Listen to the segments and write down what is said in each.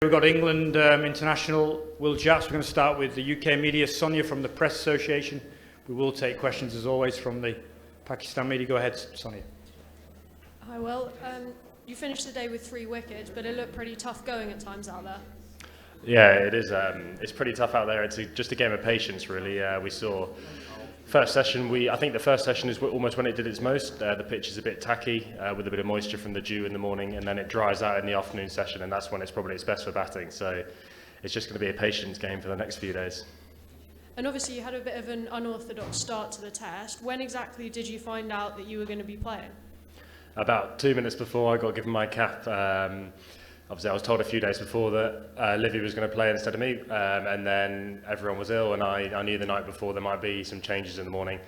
We've got England international Will Jacks. We're going to start with the UK media. Sonia from the Press Association. We will take questions as always from the Pakistan media. Go ahead, Sonia. Hi, Will. You finished the day with 3 wickets, but it looked pretty tough going at times out there. Yeah, it is. It's pretty tough out there. It's just a game of patience, really. We saw first session. I think the first session is almost when it did its most. The pitch is a bit tacky with a bit of moisture from the dew in the morning, and then it dries out in the afternoon session, and that's when it's probably its best for batting. So it's just going to be a patience game for the next few days. And obviously you had a bit of an unorthodox start to the test. When exactly did you find out that you were going to be playing? About 2 minutes before I got given my cap. Obviously, I was told a few days before that Livy was going to play instead of me, and then everyone was ill, and I knew the night before there might be some changes in the morning.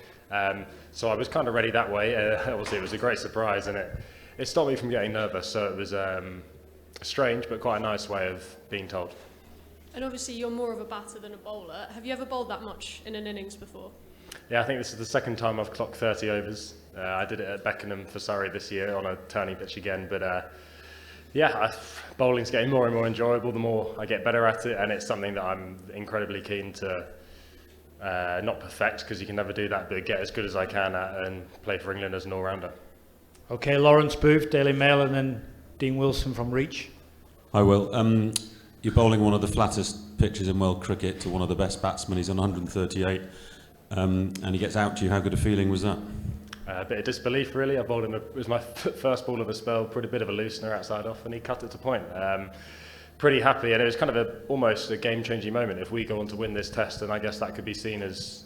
So I was kind of ready that way. Obviously, it was a great surprise, and it stopped me from getting nervous. So it was strange, but quite a nice way of being told. And obviously, you're more of a batter than a bowler. Have you ever bowled that much in an innings before? Yeah, I think this is the second time I've clocked 30 overs. I did it at Beckenham for Surrey this year on a turning pitch again, but yeah, bowling's getting more and more enjoyable the more I get better at it, and it's something that I'm incredibly keen to not perfect, because you can never do that, but get as good as I can at and play for England as an all-rounder. Okay, Lawrence Booth, Daily Mail, and then Dean Wilson from Reach. Hi, Will. You're bowling one of the flattest pitches in world cricket to one of the best batsmen. He's on 138, and he gets out to you. How good a feeling was that? A bit of disbelief, really. I bowled him. It was my first ball of a spell, pretty bit of a loosener outside off, and he cut it to point. Pretty happy, and it was kind of almost a game-changing moment. If we go on to win this test, and I guess that could be seen as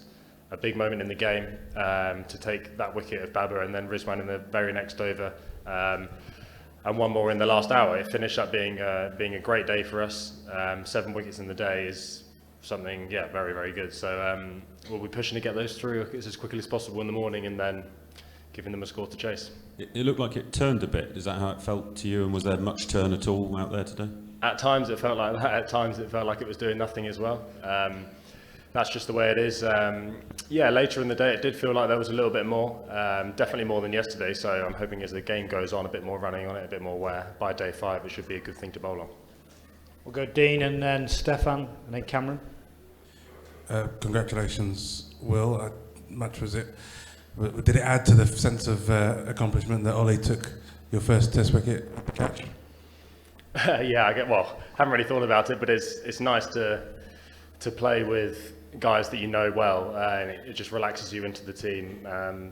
a big moment in the game, to take that wicket of Babar and then Rizwan in the very next over, and one more in the last hour. It finished up being a great day for us. 7 wickets in the day is something, yeah, very, very good. So we'll be pushing to get those through as quickly as possible in the morning, and then giving them a score to chase. It looked like it turned a bit. Is that how it felt to you? And was there much turn at all out there today? At times it felt like that. At times it felt like it was doing nothing as well. That's just the way it is. Yeah, later in the day it did feel like there was a little bit more, definitely more than yesterday. So I'm hoping as the game goes on, a bit more running on it, a bit more wear. By day 5 it should be a good thing to bowl on. We'll go Dean and then Stefan and then Cameron. Congratulations, Will. Much was it? Did it add to the sense of accomplishment that Ollie took your first Test wicket catch? Yeah, haven't really thought about it, but it's nice to play with guys that you know well, and it just relaxes you into the team.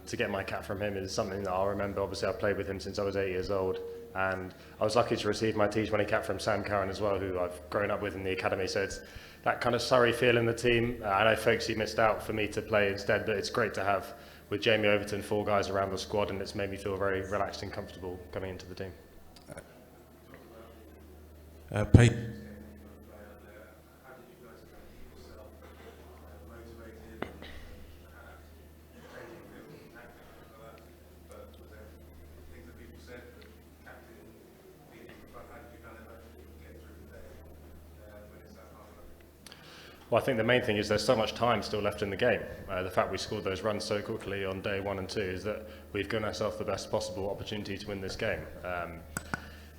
To get my cap from him is something that I'll remember. Obviously, I've played with him since I was 8 years old, and I was lucky to receive my T20 cap from Sam Curran as well, who I've grown up with in the academy. So it's that kind of Surrey feel in the team. I know folks missed out for me to play instead, but it's great to have with Jamie Overton 4 guys around the squad, and it's made me feel very relaxed and comfortable coming into the team. Well, I think the main thing is there's so much time still left in the game. The fact we scored those runs so quickly on day 1 and 2 is that we've given ourselves the best possible opportunity to win this game.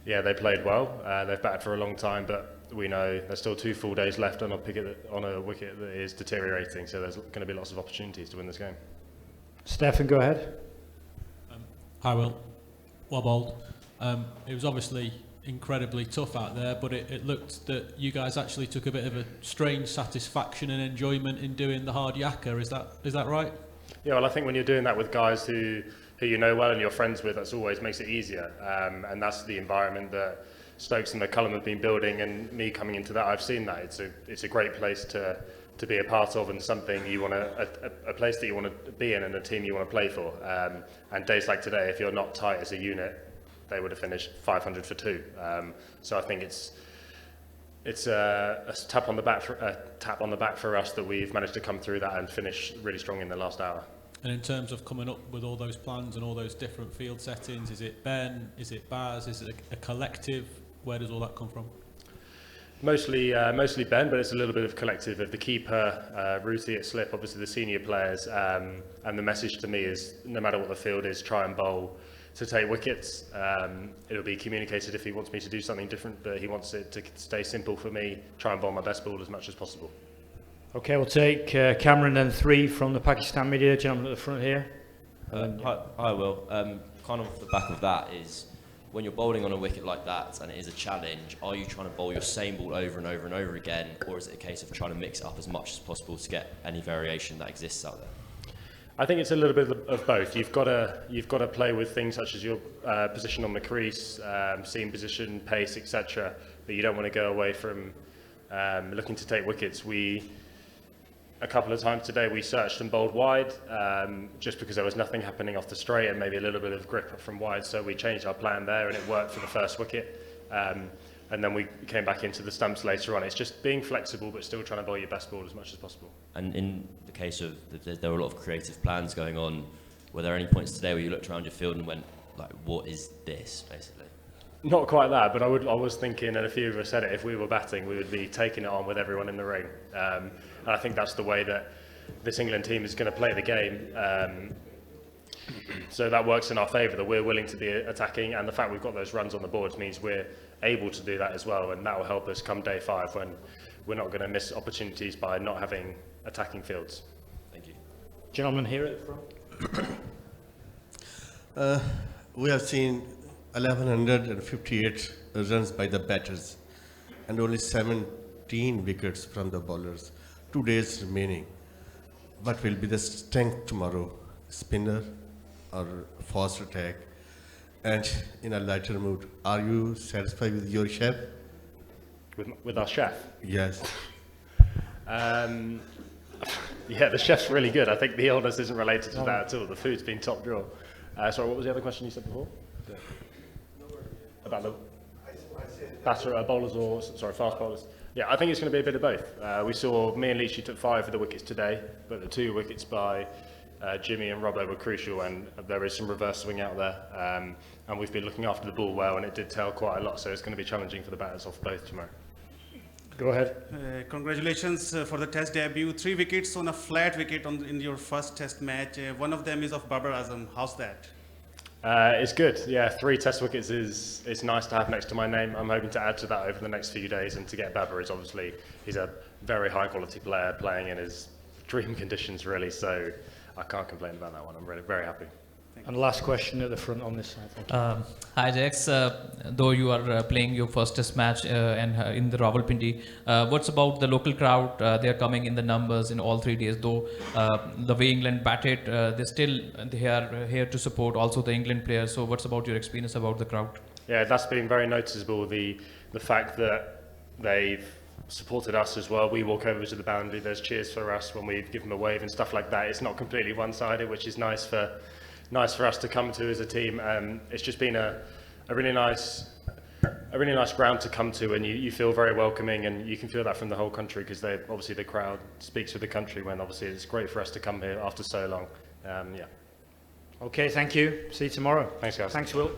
Yeah, they played well. They've batted for a long time, but we know there's still 2 full days left on a wicket that is deteriorating. So there's going to be lots of opportunities to win this game. Stefan, go ahead. Hi, Will. Well bowled. It was obviously incredibly tough out there, but it looked that you guys actually took a bit of a strange satisfaction and enjoyment in doing the hard yakka. Is that right? Yeah, well, I think when you're doing that with guys who you know well and you're friends with, that's always makes it easier. And that's the environment that Stokes and McCullum have been building, and me coming into that, I've seen that. It's a great place to be a part of, and something you want a place that you want to be in and a team you want to play for. And days like today, if you're not tight as a unit, they would have finished 500 for 2. So I think it's a tap on the back for us that we've managed to come through that and finish really strong in the last hour. And in terms of coming up with all those plans and all those different field settings, is it Ben, is it Baz, is it a collective? Where does all that come from? Mostly Ben, but it's a little bit of collective of the keeper, Ruti at slip, obviously the senior players, and the message to me is no matter what the field is, try and bowl to take wickets. It'll be communicated if he wants me to do something different, but he wants it to stay simple for me, try and bowl my best ball as much as possible. Okay, we'll take Cameron, then 3 from the Pakistan media. Gentleman at the front here. Hi, Will. Kind of off the back of that is, when you're bowling on a wicket like that and it is a challenge, are you trying to bowl your same ball over and over and over again, or is it a case of trying to mix it up as much as possible to get any variation that exists out there? I think it's a little bit of both. You've got to play with things such as your position on the crease, seam position, pace, etc. But you don't want to go away from looking to take wickets. A couple of times today we searched and bowled wide, just because there was nothing happening off the straight and maybe a little bit of grip from wide. So we changed our plan there, and it worked for the first wicket. And then we came back into the stumps later on. It's just being flexible, but still trying to bowl your best ball as much as possible. And in the case of, there were a lot of creative plans going on. Were there any points today where you looked around your field and went, like, what is this, basically? Not quite that, but I was thinking, and a few of us said it, if we were batting, we would be taking it on with everyone in the ring. And I think that's the way that this England team is going to play the game. So that works in our favour, that we're willing to be attacking, and the fact we've got those runs on the board means we're able to do that as well, and that will help us come day 5 when we're not going to miss opportunities by not having attacking fields. Thank you. Gentleman here at the front. We have seen 1,158 runs by the batters and only 17 wickets from the bowlers. 2 days remaining. What will be the strength tomorrow? Spinner or fast attack? And in a lighter mood, are you satisfied with your chef? With our chef? Yes. Yeah, the chef's really good. I think the illness isn't related to that at all. The food's been top drawer. Sorry, what was the other question you said before? About the bowlers or, fast bowlers? Yeah, I think it's going to be a bit of both. We saw me and Leachy took 5 of the wickets today, but the 2 wickets by Jimmy and Robbo were crucial, and there is some reverse swing out there. And we've been looking after the ball well, and it did tell quite a lot, so it's going to be challenging for the batters off both tomorrow. Go ahead. Congratulations for the test debut. 3 wickets on a flat wicket in your first test match. One of them is of Babar Azam. How's that? It's good. Yeah, 3 test wickets is nice to have next to my name. I'm hoping to add to that over the next few days, and to get Babar is obviously, he's a very high quality player playing in his dream conditions really, so I can't complain about that one. I'm really very happy. And last question at the front on this side. Thank you. Hi Jax, though you are playing your first test match and in the Rawalpindi, what's about the local crowd? They are coming in the numbers in all 3 days, though the way England batted, they are here to support also the England players. So what's about your experience about the crowd? Yeah, that's been very noticeable, the fact that they've supported us as well. We walk over to the boundary, there's cheers for us when we give them a wave and stuff like that. It's not completely one-sided, which is nice for us to come to as a team. It's just been a really nice ground to come to, and you feel very welcoming, and you can feel that from the whole country, because obviously the crowd speaks for the country, when obviously it's great for us to come here after so long. Yeah. Okay, thank you. See you tomorrow. Thanks, guys. Thanks, Will.